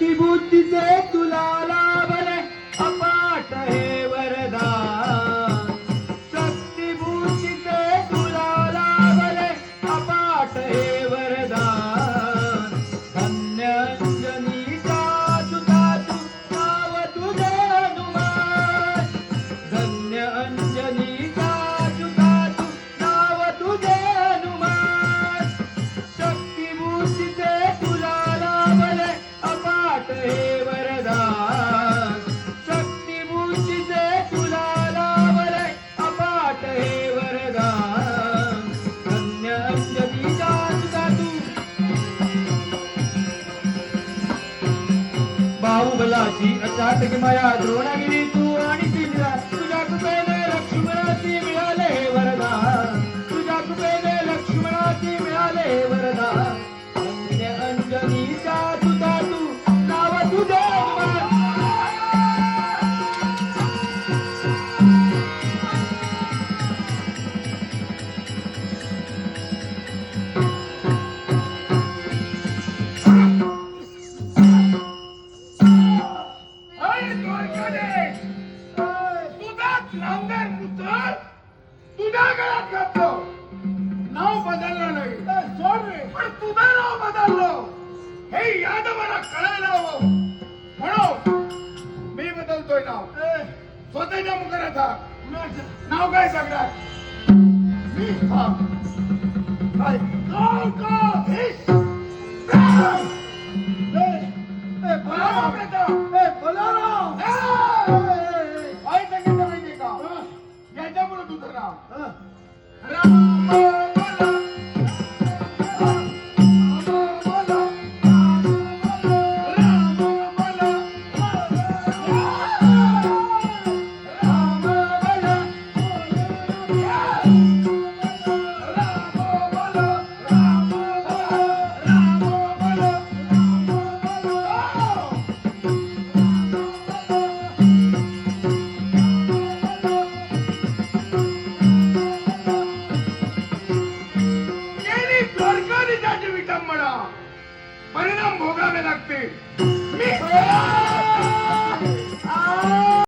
शक्ती बुद्धीचे तुला लाभले अपाट हे वरदान शक्ती बुद्धीचे तुला लाभले अपाट हे वरदान धन्य अंजनीचा सुता तू नाव तुझे हनुमान धन्य अंजनीचा सुता तू नाव तुझे हनुमान शक्ती बुद्धीचे तुला लाभले अपाट हे वरदान शक्ती बुद्धीचे तुला लाभले अपाट हे वरदान धन्य अंजनीचा सुता तू बाहुबलाची अचाटक माया द्रोणागिरी तू आणि तिला तुझ्या कृपेने लक्ष्मणाची मिळाले हे वरदान तुझ्या कृपेने लक्ष्मणाची मिळाले हे वरदान धन्य अंजनीचा सुता तू नाव तुझे हनुमान अरे द्वारकाधीश, तुझाच नामदार पुत्र तुझ्या गळ्यात घातलो. नाव बदललं नाही सोड रे, पण तुझं नाव बदललं हे यादवाला कळायला हवं म्हणून मी बदलतोय नाव. स्वतःच्या मुखाचा नाव काय सांगणार मी हा काय द्वारकाधीश बलराम बेटा बलराम काय सांगितलं माहितीये का याच्यामुळे तुझं नाव राम बोला परिणाम भोगावे लागते. मी